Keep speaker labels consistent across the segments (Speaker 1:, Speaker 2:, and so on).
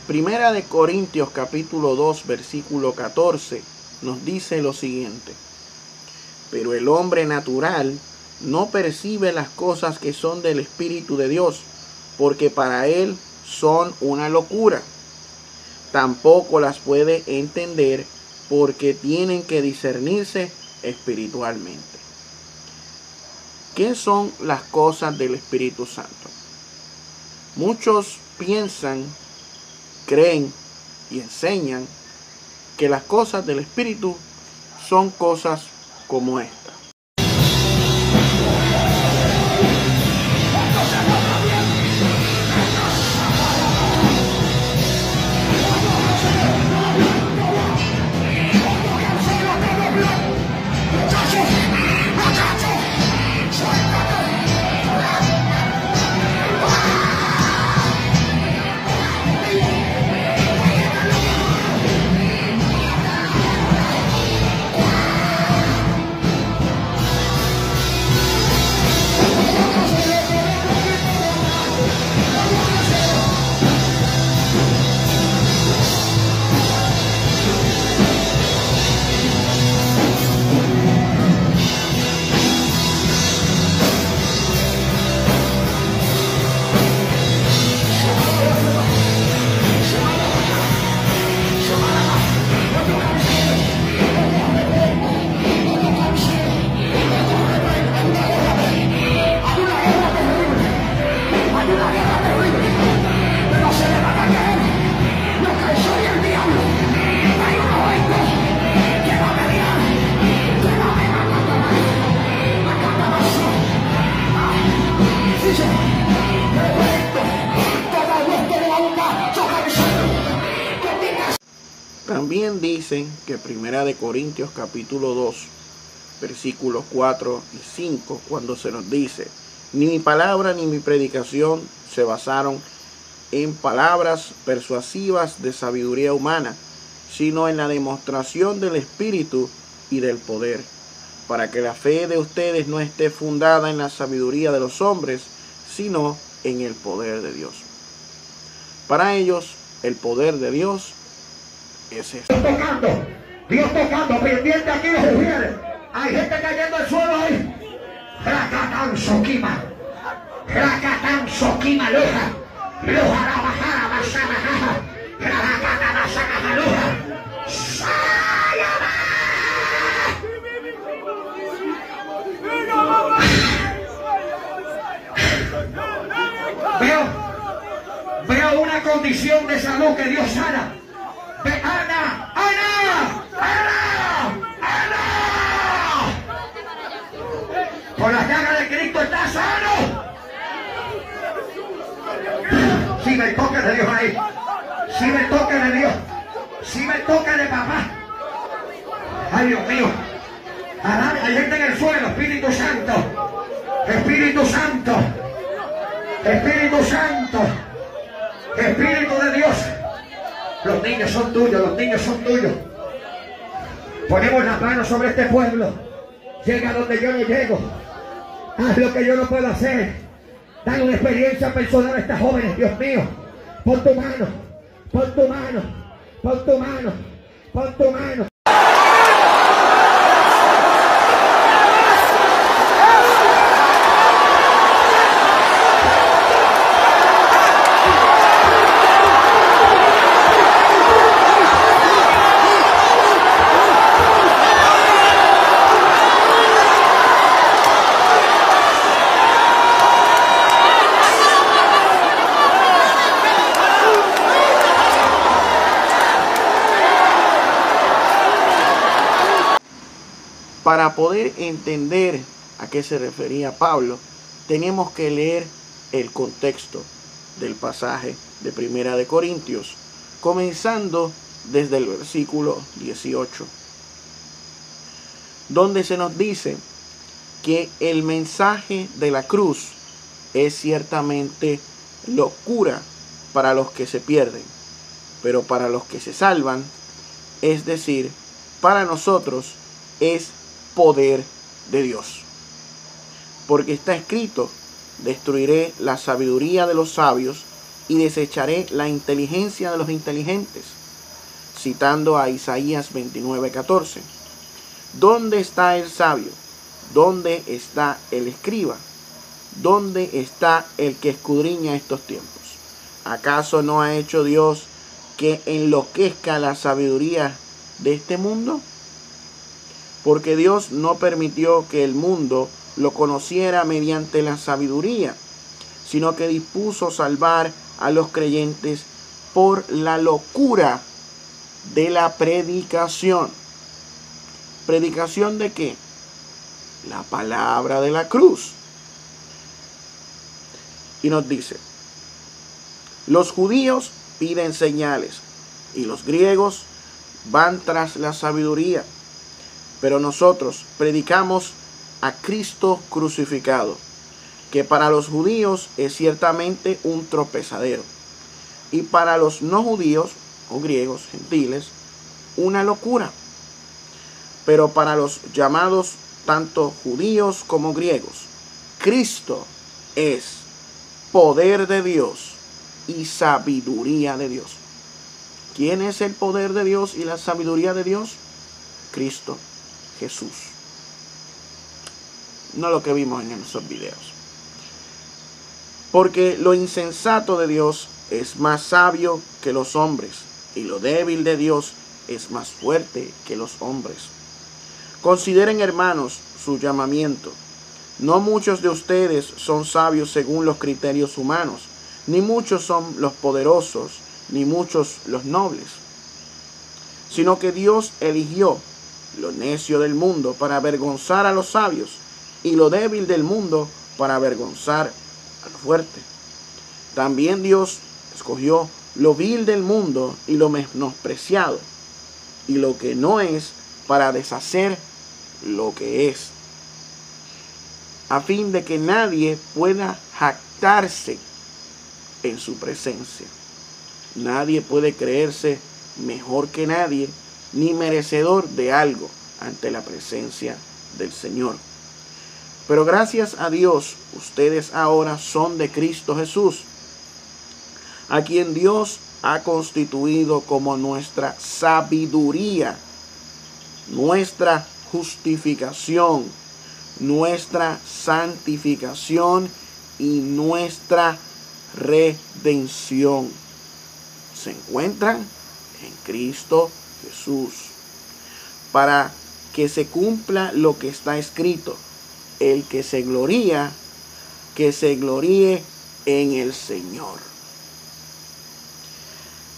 Speaker 1: Primera de Corintios capítulo 2 versículo 14 nos dice lo siguiente: pero el hombre natural no percibe las cosas que son del Espíritu de Dios, porque para él son una locura. Tampoco las puede entender, porque tienen que discernirse espiritualmente. ¿Qué son las cosas del Espíritu Santo? Muchos piensan, creen y enseñan que las cosas del Espíritu son cosas como esta. También dicen que Primera de Corintios capítulo 2 versículos 4 y 5, cuando se nos dice: ni mi palabra ni mi predicación se basaron en palabras persuasivas de sabiduría humana, sino en la demostración del Espíritu y del poder, para que la fe de ustedes no esté fundada en la sabiduría de los hombres, sino en el poder de Dios. Para ellos, el poder de Dios es esto.
Speaker 2: Dios tocando, pendiente aquí los mujeres. Hay gente cayendo al suelo ahí. Rakatan Sokima. Rakatan Sokima Loja. Loja la bajada, basada, jaja. Rakata basada, jaloja. Veo una condición de salud que Dios sana. ¡Ana! ¡Ana! ¡Ana! ¡Ana! Por las llagas de Cristo está sano. Sigue el toque de Dios ahí. Sigue el toque de Dios. Sigue el toque de papá. Ay, Dios mío. Hay gente en el suelo. Espíritu Santo. Espíritu Santo. Espíritu Santo. Espíritu de Dios. Los niños son tuyos, los niños son tuyos. Ponemos las manos sobre este pueblo. Llega donde yo no llego. Haz lo que yo no puedo hacer. Dale una experiencia personal a estas jóvenes, Dios mío. Pon tu mano, pon tu mano, pon tu mano, pon tu mano.
Speaker 1: Para poder entender a qué se refería Pablo, tenemos que leer el contexto del pasaje de Primera de Corintios, comenzando desde el versículo 18, donde se nos dice que el mensaje de la cruz es ciertamente locura para los que se pierden, pero para los que se salvan, es decir, para nosotros, es poder de Dios. Porque está escrito: destruiré la sabiduría de los sabios y desecharé la inteligencia de los inteligentes. Citando a Isaías 29:14. ¿Dónde está el sabio? ¿Dónde está el escriba? ¿Dónde está el que escudriña estos tiempos? ¿Acaso no ha hecho Dios que enloquezca la sabiduría de este mundo? Porque Dios no permitió que el mundo lo conociera mediante la sabiduría, sino que dispuso salvar a los creyentes por la locura de la predicación. ¿Predicación de qué? La palabra de la cruz. Y nos dice, los judíos piden señales y los griegos van tras la sabiduría, pero nosotros predicamos a Cristo crucificado, que para los judíos es ciertamente un tropezadero, y para los no judíos o griegos, gentiles, una locura. Pero para los llamados tanto judíos como griegos, Cristo es poder de Dios y sabiduría de Dios. ¿Quién es el poder de Dios y la sabiduría de Dios? Cristo Jesús. No lo que vimos en esos videos. Porque lo insensato de Dios es más sabio que los hombres, y lo débil de Dios es más fuerte que los hombres. Consideren, hermanos, su llamamiento. No muchos de ustedes son sabios según los criterios humanos, ni muchos son los poderosos, ni muchos los nobles, sino que Dios eligió lo necio del mundo para avergonzar a los sabios, y lo débil del mundo para avergonzar a lo fuerte. También Dios escogió lo vil del mundo y lo menospreciado, y lo que no es, para deshacer lo que es, a fin de que nadie pueda jactarse en su presencia. Nadie puede creerse mejor que nadie, ni merecedor de algo ante la presencia del Señor. Pero gracias a Dios, ustedes ahora son de Cristo Jesús, a quien Dios ha constituido como nuestra sabiduría, nuestra justificación, nuestra santificación y nuestra redención. Se encuentran en Cristo Jesús, para que se cumpla lo que está escrito: el que se gloría, que se gloríe en el Señor.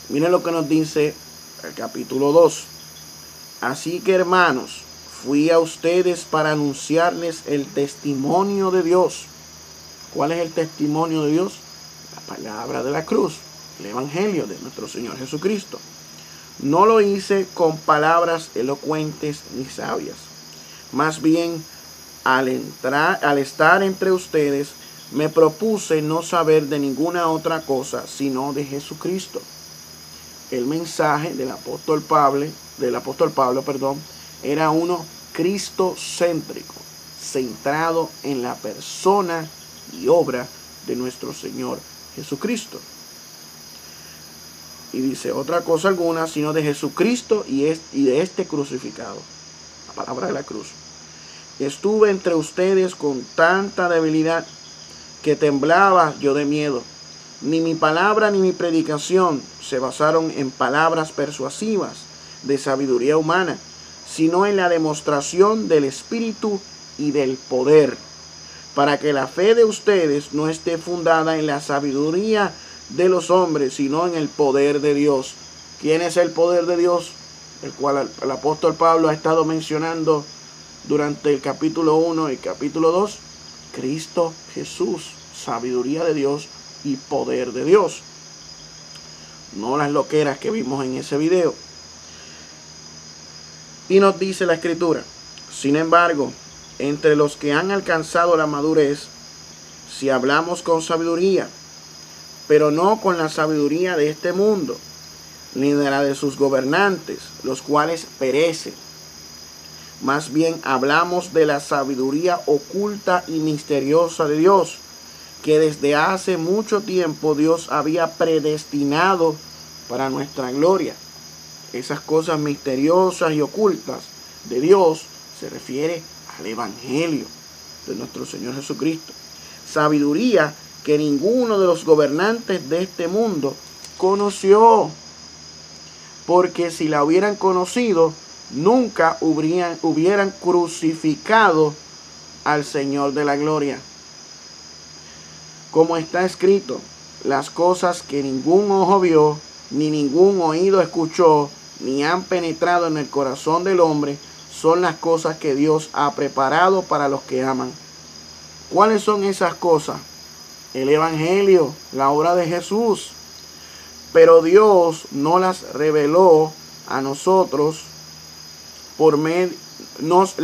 Speaker 1: Miren lo que nos dice el capítulo 2. Así que, hermanos, fui a ustedes para anunciarles el testimonio de Dios. ¿Cuál es el testimonio de Dios? La palabra de la cruz, el evangelio de nuestro Señor Jesucristo. No lo hice con palabras elocuentes ni sabias. Más bien, al estar entre ustedes, me propuse no saber de ninguna otra cosa sino de Jesucristo. El mensaje del apóstol Pablo, era uno cristocéntrico, centrado en la persona y obra de nuestro Señor Jesucristo. Y dice, otra cosa alguna sino de Jesucristo y de este crucificado. La palabra de la cruz. Estuve entre ustedes con tanta debilidad que temblaba yo de miedo. Ni mi palabra ni mi predicación se basaron en palabras persuasivas de sabiduría humana, sino en la demostración del Espíritu y del poder, para que la fe de ustedes no esté fundada en la sabiduría de los hombres, sino en el poder de Dios. ¿Quién es el poder de Dios? El cual el apóstol Pablo ha estado mencionando durante el capítulo 1 y capítulo 2. Cristo Jesús, sabiduría de Dios y poder de Dios. No las loqueras que vimos en ese video. Y nos dice la Escritura: sin embargo, entre los que han alcanzado la madurez, si hablamos con sabiduría, pero no con la sabiduría de este mundo, ni de la de sus gobernantes, los cuales perecen. Más bien hablamos de la sabiduría oculta y misteriosa de Dios, que desde hace mucho tiempo Dios había predestinado para nuestra gloria. Esas cosas misteriosas y ocultas de Dios se refiere al Evangelio de nuestro Señor Jesucristo. Sabiduría que ninguno de los gobernantes de este mundo conoció, porque si la hubieran conocido, nunca hubieran crucificado al Señor de la gloria. Como está escrito, las cosas que ningún ojo vio, ni ningún oído escuchó, ni han penetrado en el corazón del hombre, son las cosas que Dios ha preparado para los que aman. ¿Cuáles son esas cosas? El Evangelio, la obra de Jesús. Pero Dios no las reveló a nosotros nos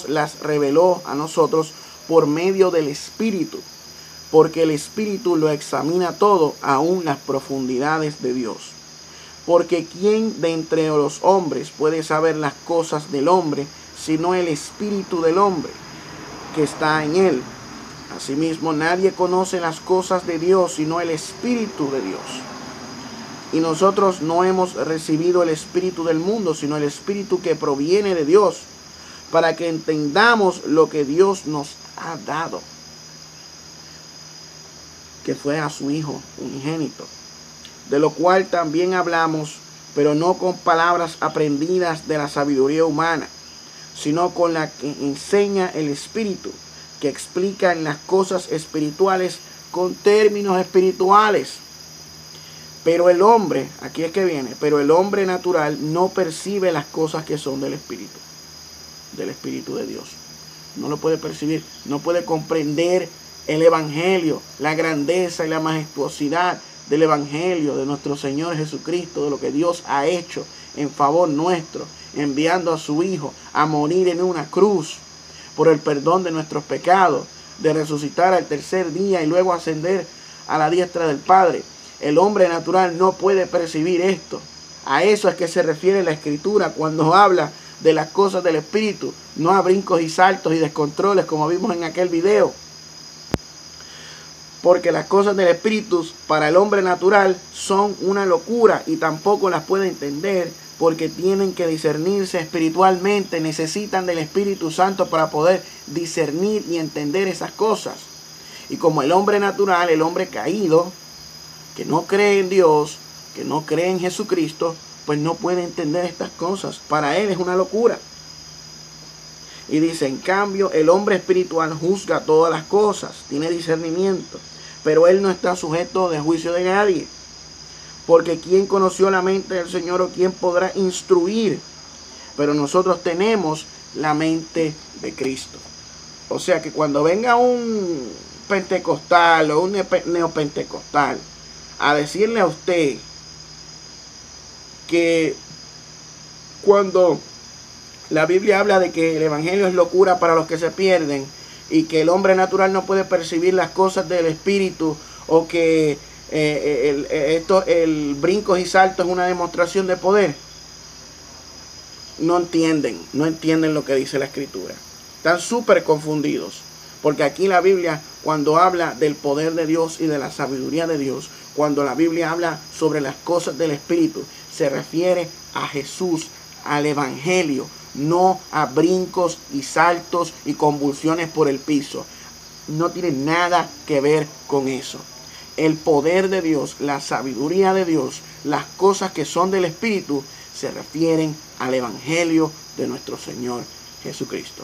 Speaker 1: las reveló a nosotros por medio del Espíritu, porque el Espíritu lo examina todo, aún las profundidades de Dios. Porque ¿quién de entre los hombres puede saber las cosas del hombre, sino el Espíritu del hombre que está en él? Asimismo, nadie conoce las cosas de Dios, sino el Espíritu de Dios. Y nosotros no hemos recibido el espíritu del mundo, sino el Espíritu que proviene de Dios, para que entendamos lo que Dios nos ha dado, que fue a su Hijo unigénito, de lo cual también hablamos, pero no con palabras aprendidas de la sabiduría humana, sino con la que enseña el Espíritu, que explica en las cosas espirituales con términos espirituales. Pero el hombre, aquí es que viene, pero el hombre natural no percibe las cosas que son del Espíritu de Dios. No lo puede percibir, no puede comprender el Evangelio, la grandeza y la majestuosidad del Evangelio de nuestro Señor Jesucristo, de lo que Dios ha hecho en favor nuestro, enviando a su Hijo a morir en una cruz por el perdón de nuestros pecados, de resucitar al tercer día y luego ascender a la diestra del Padre. El hombre natural no puede percibir esto. A eso es que se refiere la Escritura cuando habla de las cosas del Espíritu, no a brincos y saltos y descontroles como vimos en aquel video. Porque las cosas del Espíritu para el hombre natural son una locura y tampoco las puede entender, porque tienen que discernirse espiritualmente, necesitan del Espíritu Santo para poder discernir y entender esas cosas. Y como el hombre natural, el hombre caído, que no cree en Dios, que no cree en Jesucristo, pues no puede entender estas cosas. Para él es una locura. Y dice, en cambio, el hombre espiritual juzga todas las cosas, tiene discernimiento, pero él no está sujeto de juicio de nadie. Porque ¿quién conoció la mente del Señor o quién podrá instruir? Pero nosotros tenemos la mente de Cristo. O sea que cuando venga un pentecostal o un neopentecostal a decirle a usted que cuando la Biblia habla de que el Evangelio es locura para los que se pierden y que el hombre natural no puede percibir las cosas del Espíritu, o que el brincos y saltos es una demostración de poder, no entienden lo que dice la Escritura. Están súper confundidos, porque aquí la Biblia, cuando habla del poder de Dios y de la sabiduría de Dios, cuando la Biblia habla sobre las cosas del Espíritu, se refiere a Jesús, al Evangelio, no a brincos y saltos y convulsiones por el piso. No tiene nada que ver con eso. El poder de Dios, la sabiduría de Dios, las cosas que son del Espíritu, se refieren al Evangelio de nuestro Señor Jesucristo.